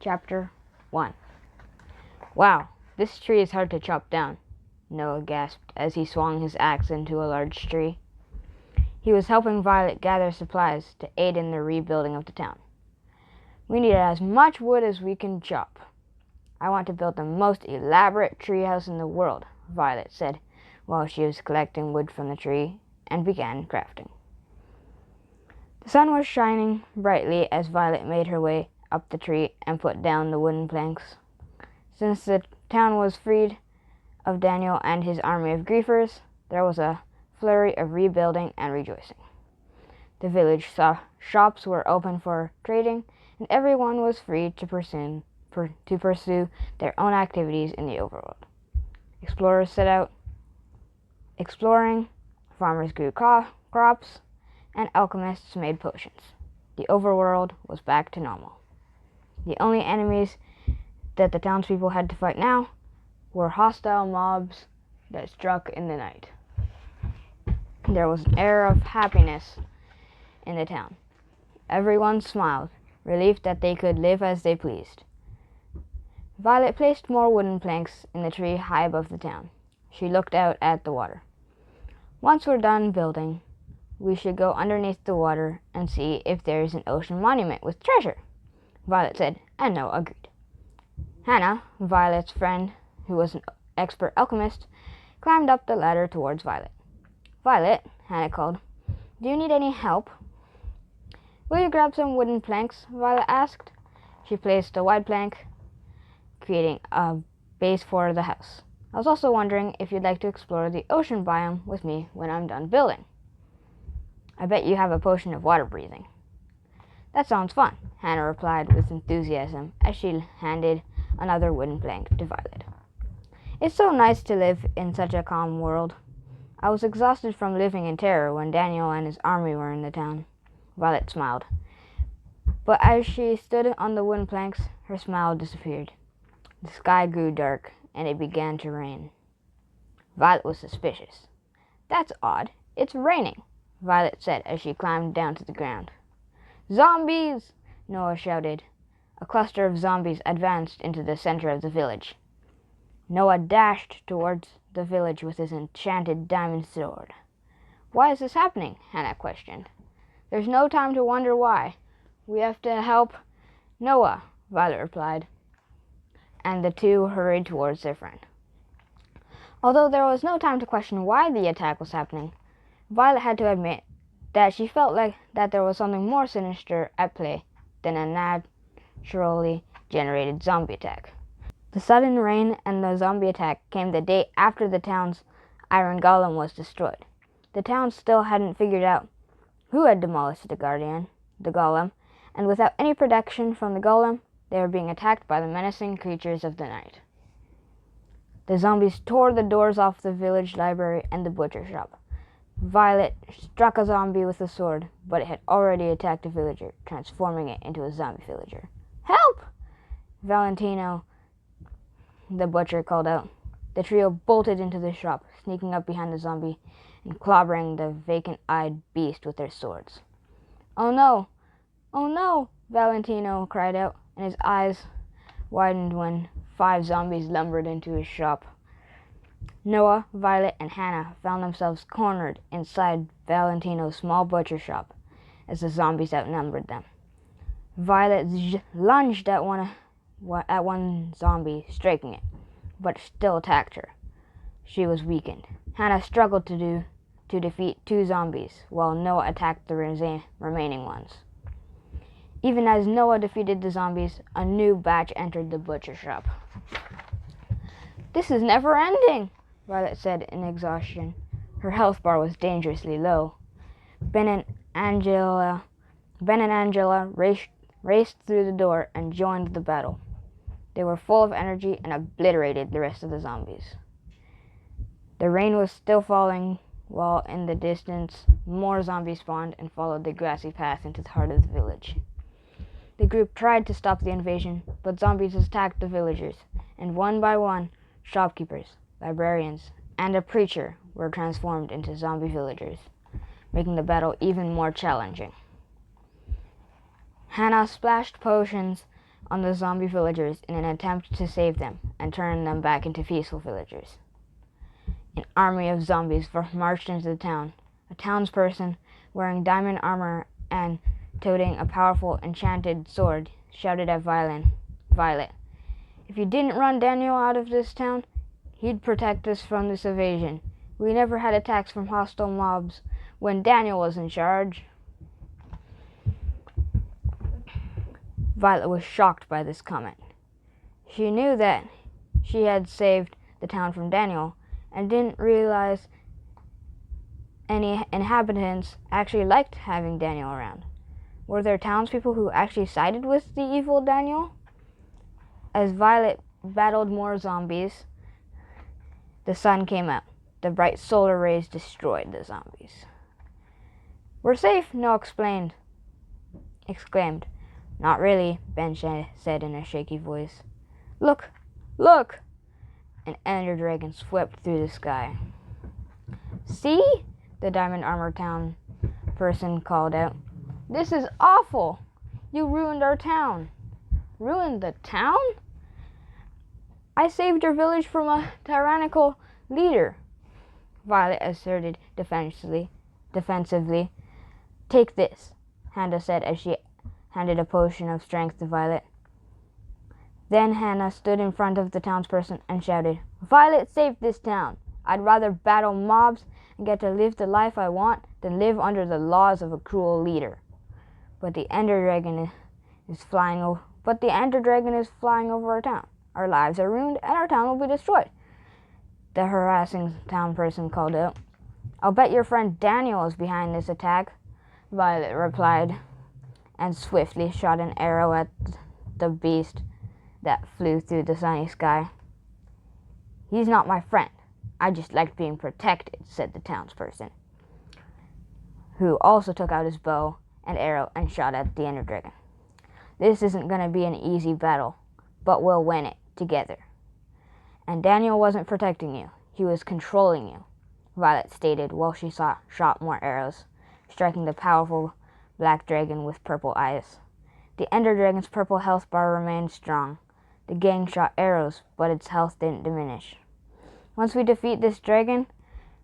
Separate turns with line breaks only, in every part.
Chapter 1. Wow, this tree is hard to chop down, Noah gasped as he swung his axe into a large tree. He was helping Violet gather supplies to aid in the rebuilding of the town. We need as much wood as we can chop. I want to build the most elaborate treehouse in the world, Violet said while she was collecting wood from the tree and began crafting. The sun was shining brightly as Violet made her way up the tree and put down the wooden planks. Since the town was freed of Daniel and his army of griefers, there was a flurry of rebuilding and rejoicing. The village shops were open for trading, and everyone was free to pursue their own activities in the overworld. Explorers set out exploring, farmers grew crops, and alchemists made potions. The overworld was back to normal. The only enemies that the townspeople had to fight now were hostile mobs that struck in the night. There was an air of happiness in the town. Everyone smiled, relieved that they could live as they pleased. Violet placed more wooden planks in the tree high above the town. She looked out at the water. Once we're done building, we should go underneath the water and see if there is an ocean monument with treasure, Violet said, and Noah agreed. Hannah, Violet's friend, who was an expert alchemist, climbed up the ladder towards Violet. Violet, Hannah called, do you need any help? Will you grab some wooden planks? Violet asked. She placed a wide plank, creating a base for the house. I was also wondering if you'd like to explore the ocean biome with me when I'm done building. I bet you have a potion of water breathing. That sounds fun, Hannah replied with enthusiasm as she handed another wooden plank to Violet. It's so nice to live in such a calm world. I was exhausted from living in terror when Daniel and his army were in the town. Violet smiled. But as she stood on the wooden planks, her smile disappeared. The sky grew dark, and it began to rain. Violet was suspicious. That's odd. It's raining, Violet said as she climbed down to the ground. Zombies! Noah shouted. A cluster of zombies advanced into the center of the village. Noah dashed towards the village with his enchanted diamond sword. Why is this happening? Hannah questioned. There's no time to wonder why. We have to help Noah, Violet replied, and the two hurried towards their friend. Although there was no time to question why the attack was happening, Violet had to admit that she felt like that there was something more sinister at play than a naturally generated zombie attack. The sudden rain and the zombie attack came the day after the town's iron golem was destroyed. The town still hadn't figured out who had demolished the golem, and without any protection from the golem, they were being attacked by the menacing creatures of the night. The zombies tore the doors off the village library and the butcher shop. Violet struck a zombie with a sword, but it had already attacked a villager, transforming it into a zombie villager. Help! Valentino, the butcher, called out. The trio bolted into the shop, sneaking up behind the zombie and clobbering the vacant-eyed beast with their swords. Oh no! Oh no! Valentino cried out, and his eyes widened when 5 zombies lumbered into his shop. Noah, Violet, and Hannah found themselves cornered inside Valentino's small butcher shop as the zombies outnumbered them. Violet lunged at one zombie, striking it, but still attacked her. She was weakened. Hannah struggled to defeat 2 zombies, while Noah attacked the remaining ones. Even as Noah defeated the zombies, a new batch entered the butcher shop. This is never ending, Violet said in exhaustion. Her health bar was dangerously low. Ben and Angela raced through the door and joined the battle. They were full of energy and obliterated the rest of the zombies. The rain was still falling, while in the distance more zombies spawned and followed the grassy path into the heart of the village. The group tried to stop the invasion, but zombies attacked the villagers, and one by one, shopkeepers, librarians, and a preacher were transformed into zombie villagers, making the battle even more challenging. Hannah splashed potions on the zombie villagers in an attempt to save them and turn them back into peaceful villagers. An army of zombies marched into the town. A townsperson wearing diamond armor and toting a powerful enchanted sword shouted at Violet, "If you didn't run Daniel out of this town, he'd protect us from this invasion. We never had attacks from hostile mobs when Daniel was in charge." Violet was shocked by this comment. She knew that she had saved the town from Daniel and didn't realize any inhabitants actually liked having Daniel around. Were there townspeople who actually sided with the evil Daniel? As Violet battled more zombies, the sun came out. The bright solar rays destroyed the zombies. "We're safe," Noah exclaimed. "Not really," Ben said in a shaky voice. Look! Look!" An ender dragon swept through the sky. "See?" the diamond armor town person called out. "This is awful! You ruined our town." "Ruined the town?" "I saved your village from a tyrannical leader," Violet asserted defensively. "Take this," Hannah said as she handed a potion of strength to Violet. Then Hannah stood in front of the townsperson and shouted, "Violet saved this town. I'd rather battle mobs and get to live the life I want than live under the laws of a cruel leader. But the ender dragon is flying over our town. Our lives are ruined and our town will be destroyed," the harassing town person called out. "I'll bet your friend Daniel is behind this attack," Violet replied, and swiftly shot an arrow at the beast that flew through the sunny sky. "He's not my friend. I just like being protected," said the townsperson, who also took out his bow and arrow and shot at the ender dragon. "This isn't going to be an easy battle, but we'll win it together. And Daniel wasn't protecting you. He was controlling you," Violet stated while she shot more arrows, striking the powerful black dragon with purple eyes. The ender dragon's purple health bar remained strong. The gang shot arrows, but its health didn't diminish. "Once we defeat this dragon,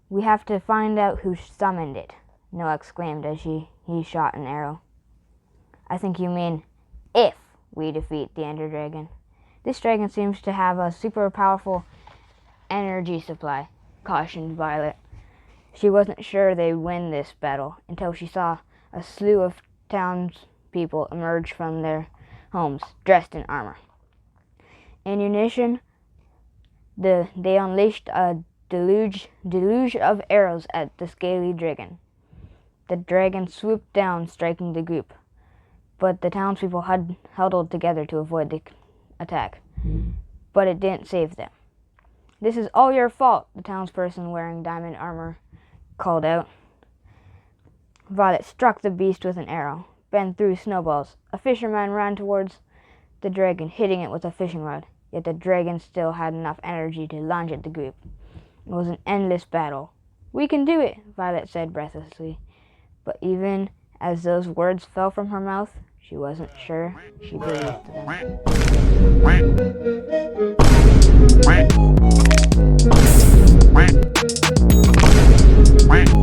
we have to find out who summoned it," Noah exclaimed as he shot an arrow. "I think you mean if we defeat the ender dragon. This dragon seems to have a super powerful energy supply," cautioned Violet. She wasn't sure they'd win this battle until she saw a slew of townspeople emerge from their homes, dressed in armor. In unison, they unleashed a deluge of arrows at the scaly dragon. The dragon swooped down, striking the group, but the townspeople had huddled together to avoid the attack. But it didn't save them. "This is all your fault," the townsperson wearing diamond armor called out. Violet struck the beast with an arrow. Ben threw snowballs. A fisherman ran towards the dragon, hitting it with a fishing rod. Yet the dragon still had enough energy to lunge at the group. It was an endless battle. "We can do it," Violet said breathlessly. But even as those words fell from her mouth, she wasn't sure she believed them.